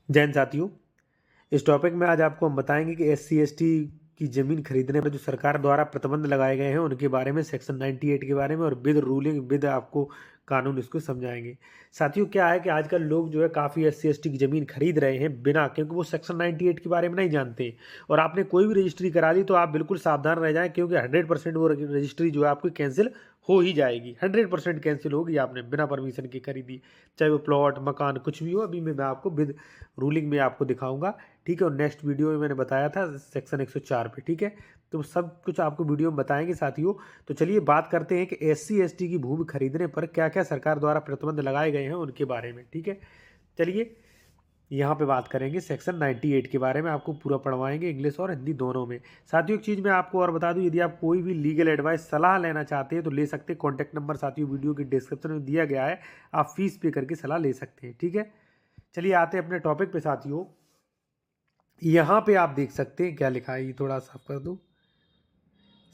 जैन साथियों, इस टॉपिक में आज आपको हम बताएंगे कि SC/ST की ज़मीन खरीदने पर जो सरकार द्वारा प्रतिबंध लगाए गए हैं उनके बारे में, सेक्शन 98 के बारे में, और विद रूलिंग विद आपको कानून इसको समझाएंगे। साथियों, क्या है कि आजकल लोग जो है काफ़ी SC/ST की ज़मीन खरीद रहे हैं बिना, क्योंकि वो सेक्शन 98 के बारे में नहीं जानते। और आपने कोई भी रजिस्ट्री करा ली तो आप बिल्कुल सावधान रह जाएं, क्योंकि 100% वो रजिस्ट्री जो है आपकी कैंसिल हो ही जाएगी। 100% कैंसिल होगी, आपने बिना परमिशन की खरीदी, चाहे वो प्लॉट मकान कुछ भी हो। अभी मैं आपको विद रूलिंग में आपको दिखाऊंगा, ठीक है। और नेक्स्ट वीडियो में मैंने बताया था सेक्शन 104 पे, ठीक है। तो सब कुछ आपको वीडियो में बताएंगे साथियों। तो चलिए बात करते हैं कि SC/ST की भूमि खरीदने पर क्या क्या सरकार द्वारा प्रतिबंध लगाए गए हैं उनके बारे में, ठीक है। चलिए यहाँ पे बात करेंगे सेक्शन 98 के बारे में, आपको पूरा पढ़वाएंगे इंग्लिश और हिंदी दोनों में। साथियों, एक चीज़ मैं आपको और बता दूं, यदि आप कोई भी लीगल एडवाइस सलाह लेना चाहते हैं तो ले सकते हैं। कॉन्टैक्ट नंबर साथियों वीडियो के डिस्क्रिप्शन में दिया गया है, आप फीस पे करके सलाह ले सकते हैं, ठीक है। चलिए आते हैं अपने टॉपिक पे साथियों। यहाँ पे आप देख सकते हैं क्या लिखा है, ये थोड़ा साफ कर दूं।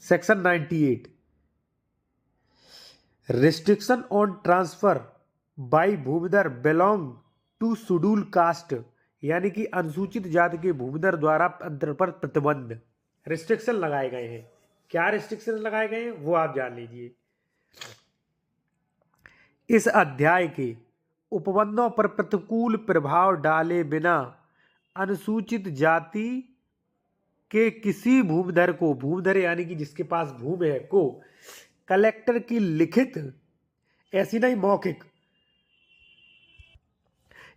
Section 98, restriction on transfer by bhumidhar belong to scheduled caste, यानी कि अनुसूचित जाति के भूमिधर द्वारा अंतर पर प्रतिबंध, रिस्ट्रिक्शन लगाए गए हैं। क्या रिस्ट्रिक्शन लगाए गए हैं वो आप जान लीजिए। इस अध्याय के उपबंधों पर प्रतिकूल प्रभाव डाले बिना अनुसूचित जाति के किसी भूमिधर को, भूमिधर यानी कि जिसके पास भूमि है, को कलेक्टर की लिखित, ऐसी नहीं मौखिक,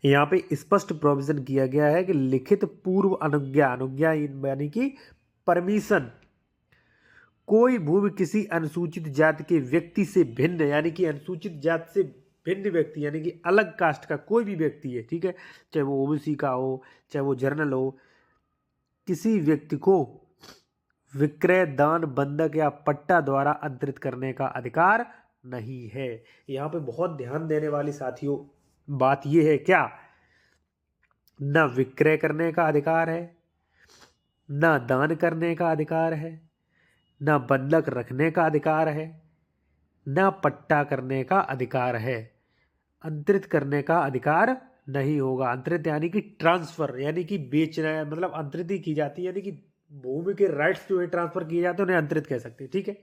यहाँ पे स्पष्ट प्रोविजन किया गया है कि लिखित पूर्व अनुज्ञा, अनुज्ञा यानी कि परमिशन, कोई भूमि किसी अनुसूचित जाति के व्यक्ति से भिन्न, यानी कि अनुसूचित जाति से भिन्न व्यक्ति यानी कि अलग कास्ट का कोई भी व्यक्ति है, ठीक है, चाहे वो OBC का हो, चाहे वो जर्नल हो, किसी व्यक्ति को विक्रय, दान, बंधक या पट्टा द्वारा अंतरित करने का अधिकार नहीं है। यहाँ पे बहुत ध्यान देने वाली साथियों बात यह है, क्या, न विक्रय करने का अधिकार है, न दान करने का अधिकार है, न बंधक रखने का अधिकार है, न पट्टा करने का अधिकार है, अंतरित करने का अधिकार नहीं होगा। अंतरित यानी कि ट्रांसफर, यानी कि बेचना है, मतलब अंतरित ही की जाती है, यानी कि भूमि के राइट्स जो है ट्रांसफर किए जाते हैं उन्हें अंतरित कह सकते हैं, ठीक है।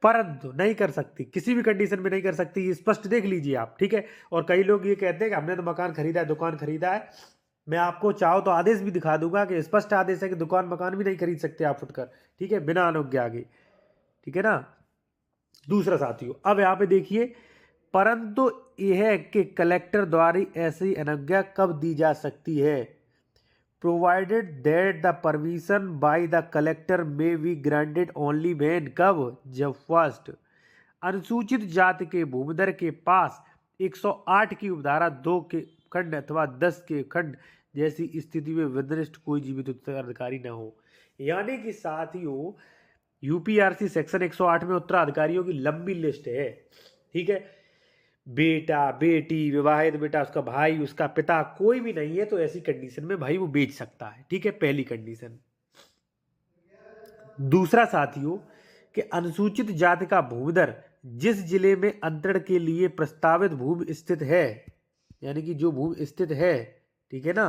परंतु नहीं कर सकती, किसी भी कंडीशन में नहीं कर सकती, ये स्पष्ट देख लीजिए आप, ठीक है। और कई लोग ये कहते हैं कि हमने तो मकान खरीदा है, दुकान खरीदा है। मैं आपको चाहो तो आदेश भी दिखा दूंगा कि स्पष्ट आदेश है कि दुकान मकान भी नहीं खरीद सकते आप फुटकर, ठीक है, बिना अनुज्ञा के, ठीक है ना। दूसरा साथियों, अब यहाँ पे देखिए, परंतु यह है कि कलेक्टर द्वारा ऐसी अनुज्ञा कब दी जा सकती है, provided that the permission by the collector में बी ग्रांटेड ओनली व्हेन, कब, जब फर्स्ट, अनुसूचित जाति के भूमिधर के पास 108 की उपधारा 2 के खंड अथवा 10 के खंड जैसी स्थिति में विनिर्दिष्ट कोई जीवित उत्तराधिकारी न हो। यानी कि साथियों, UPRC सेक्शन 108 में उत्तराधिकारियों की लंबी लिस्ट है, ठीक है। बेटा, बेटी, विवाहित बेटा, उसका भाई, उसका पिता कोई भी नहीं है, तो ऐसी कंडीशन में भाई वो बेच सकता है, ठीक है, पहली कंडीशन। दूसरा साथियों, कि अनुसूचित जाति का भूमिधर जिस जिले में अंतरण के लिए प्रस्तावित भूमि स्थित है, यानी कि जो भूमि स्थित है, ठीक है ना,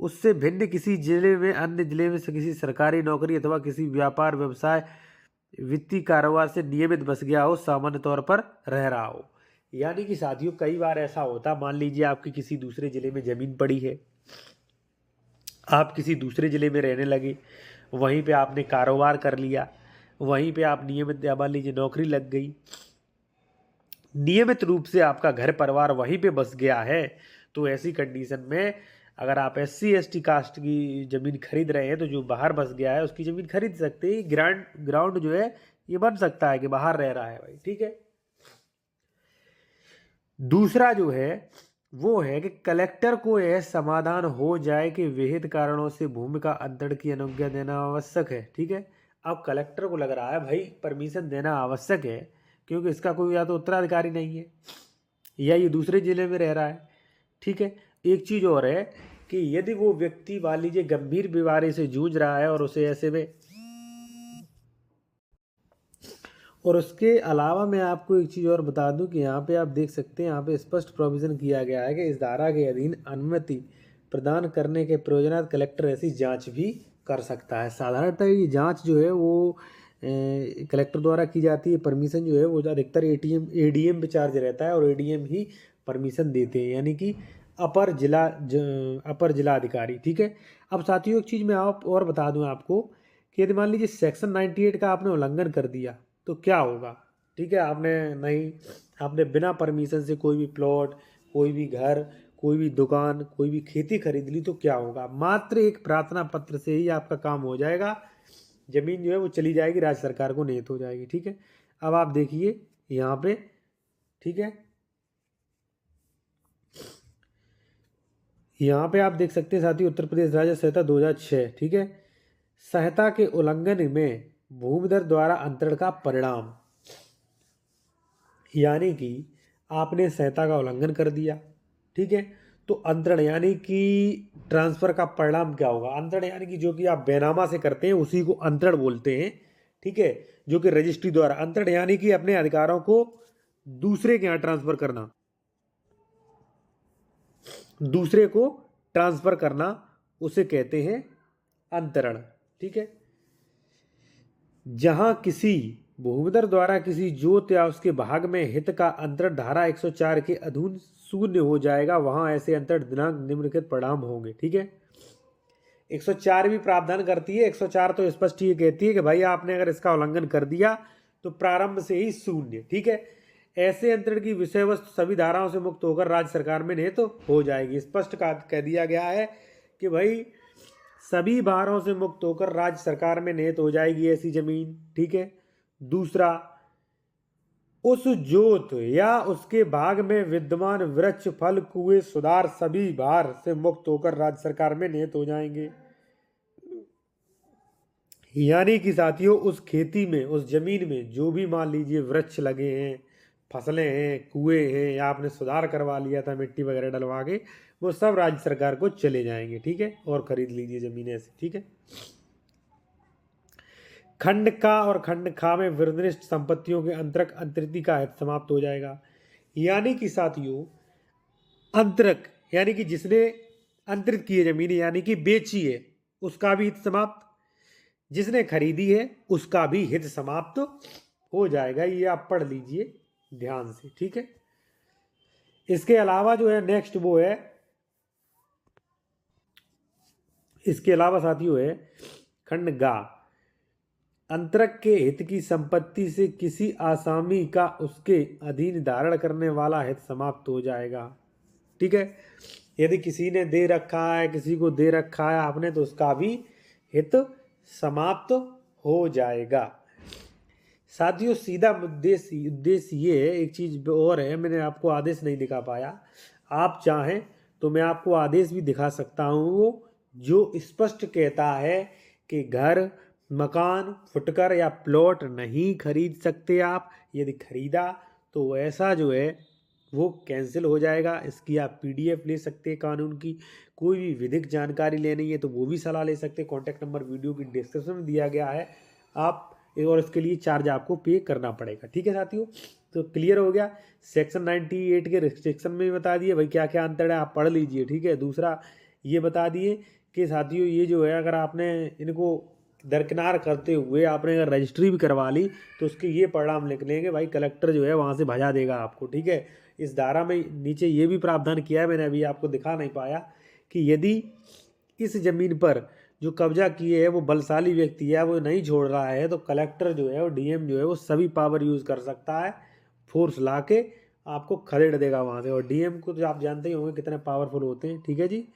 उससे भिन्न किसी जिले में, अन्य जिले में से किसी सरकारी नौकरी अथवा किसी व्यापार, व्यवसाय, वित्तीय कारोबार से नियमित बस गया हो, सामान्य तौर पर रह रहा हो। यानी कि साथियों, कई बार ऐसा होता, मान लीजिए आपकी किसी दूसरे जिले में जमीन पड़ी है, आप किसी दूसरे जिले में रहने लगे, वहीं पे आपने कारोबार कर लिया, वहीं पे आप नियमित, मान लीजिए नौकरी लग गई, नियमित रूप से आपका घर परिवार वहीं पे बस गया है, तो ऐसी कंडीशन में अगर आप SC/ST कास्ट की ज़मीन खरीद रहे हैं तो जो बाहर बस गया है उसकी ज़मीन खरीद सकते हैं। ग्राउंड जो है ये बन सकता है कि बाहर रह रहा है भाई, ठीक है। दूसरा जो है वो है कि कलेक्टर को यह समाधान हो जाए कि विहित कारणों से भूमि का अंतरण की अनुज्ञा देना आवश्यक है, ठीक है। अब कलेक्टर को लग रहा है भाई परमिशन देना आवश्यक है, क्योंकि इसका कोई या तो उत्तराधिकारी नहीं है या ये दूसरे जिले में रह रहा है, ठीक है। एक चीज़ और है कि यदि वो व्यक्ति मान लीजिए गंभीर बीमारी से जूझ रहा है और और उसके अलावा मैं आपको एक चीज़ और बता दूं कि यहाँ पे आप देख सकते हैं, यहाँ पे स्पष्ट प्रोविज़न किया गया है कि इस धारा के अधीन अनुमति प्रदान करने के प्रयोजनार्थ कलेक्टर ऐसी जांच भी कर सकता है। साधारणतः ये जांच जो है वो कलेक्टर द्वारा की जाती है। परमिशन जो है वो अधिकतर एडीएम पे चार्ज रहता है और एडीएम ही परमिशन देते हैं, यानी कि अपर जिला अधिकारी। ठीक है। अब साथियों एक चीज़ मैं आप और बता दूं आपको कि यदि मान लीजिए सेक्शन 98 का आपने उल्लंघन कर दिया तो क्या होगा। ठीक है, आपने बिना परमिशन से कोई भी प्लॉट, कोई भी घर, कोई भी दुकान, कोई भी खेती खरीद ली तो क्या होगा। मात्र एक प्रार्थना पत्र से ही आपका काम हो जाएगा, जमीन जो है वो चली जाएगी, राज्य सरकार को नेत हो जाएगी। ठीक है। अब आप देखिए यहाँ पे, ठीक है, यहाँ पे आप देख सकते हैं साथियों, उत्तर प्रदेश राज्य संहिता 2006। ठीक है। संहिता के उल्लंघन में भूमिधर द्वारा अंतरण का परिणाम, यानी कि आपने संहिता का उल्लंघन कर दिया। ठीक है। तो अंतरण यानी कि ट्रांसफर का परिणाम क्या होगा। अंतरण यानी कि जो कि आप बेनामा से करते हैं उसी को अंतरण बोलते हैं। ठीक है। जो कि रजिस्ट्री द्वारा, अंतरण यानी कि अपने अधिकारों को दूसरे के यहाँ ट्रांसफर करना, दूसरे को ट्रांसफर करना, उसे कहते हैं अंतरण। ठीक है। जहां किसी भूमिधर द्वारा किसी जोत या उसके भाग में हित का अंतरण धारा 104 के अधीन शून्य हो जाएगा, वहां ऐसे अंतरण दिनांक निम्नलिखित परिणाम होंगे। ठीक है। 104 भी प्रावधान करती है। 104 तो स्पष्ट ये कहती है कि भाई आपने अगर इसका उल्लंघन कर दिया तो प्रारंभ से ही शून्य। ठीक है। ऐसे अंतरण की विषय वस्तु सभी धाराओं से मुक्त होकर राज्य सरकार में निहित तो हो जाएगी। स्पष्ट कह दिया गया है कि भाई सभी धाराओं से मुक्त होकर राज्य सरकार में निहित हो जाएगी ऐसी जमीन। ठीक है। दूसरा, उस जोत या उसके भाग में विद्यमान वृक्ष, फल, कुएं, सुधार सभी भार से मुक्त होकर राज्य सरकार में निहित हो जाएंगे। यानी कि साथियों उस खेती में, उस जमीन में जो भी मान लीजिए वृक्ष लगे हैं, फसलें हैं, कुएं हैं, या आपने सुधार करवा लिया था मिट्टी वगैरह डलवा के, वो सब राज्य सरकार को चले जाएंगे। ठीक है। और खरीद लीजिए जमीन ऐसी। ठीक है। खंड का और खंड खा में निर्दिष्ट संपत्तियों के अंतरक अंतरिति का हित समाप्त हो जाएगा। यानी कि साथियों अंतरक यानी कि जिसने अंतरित की है जमीन, यानी कि बेची है, उसका भी हित समाप्त, जिसने खरीदी है उसका भी हित समाप्त हो जाएगा। ये आप पढ़ लीजिए ध्यान से। ठीक है। इसके अलावा जो है नेक्स्ट वो है, इसके अलावा साथियों है खंड गा, अंतरक के हित की संपत्ति से किसी आसामी का उसके अधीन धारण करने वाला हित समाप्त हो जाएगा। ठीक है। यदि किसी ने दे रखा है, किसी को दे रखा है आपने, तो उसका भी हित समाप्त हो जाएगा। साथियों सीधा उद्देश्य ये है, एक चीज और है, मैंने आपको आदेश नहीं दिखा पाया। आप चाहें तो मैं आपको आदेश भी दिखा सकता हूँ जो स्पष्ट कहता है कि घर, मकान, फुटकर या प्लॉट नहीं खरीद सकते आप। यदि खरीदा तो ऐसा जो है वो कैंसिल हो जाएगा। इसकी आप पीडीएफ ले सकते हैं कानून की। कोई भी विधिक जानकारी लेनी है तो वो भी सलाह ले सकते हैं। कॉन्टैक्ट नंबर वीडियो की डिस्क्रिप्शन में दिया गया है आप, और इसके लिए चार्ज आपको पे करना पड़ेगा। ठीक है साथियों। तो क्लियर हो गया। सेक्शन 98 के रिस्ट्रिक्शन में बता दिए भाई क्या क्या अंतर है, आप पढ़ लीजिए। ठीक है। दूसरा ये बता दिए कि साथियों ये जो है अगर आपने इनको दरकिनार करते हुए आपने अगर रजिस्ट्री भी करवा ली तो उसके ये परिणाम लिख लेंगे भाई, कलेक्टर जो है वहाँ से भजा देगा आपको। ठीक है। इस धारा में नीचे ये भी प्रावधान किया है, मैंने अभी आपको दिखा नहीं पाया, कि यदि इस जमीन पर जो कब्जा किए है वो बलशाली व्यक्ति है, वो नहीं छोड़ रहा है, तो कलेक्टर जो है वो डीएम जो है वो सभी पावर यूज़ कर सकता है, फोर्स ला के आपको खदेड़ देगा वहाँ से। और डीएम को तो आप जानते ही होंगे कितने पावरफुल होते हैं। ठीक है जी।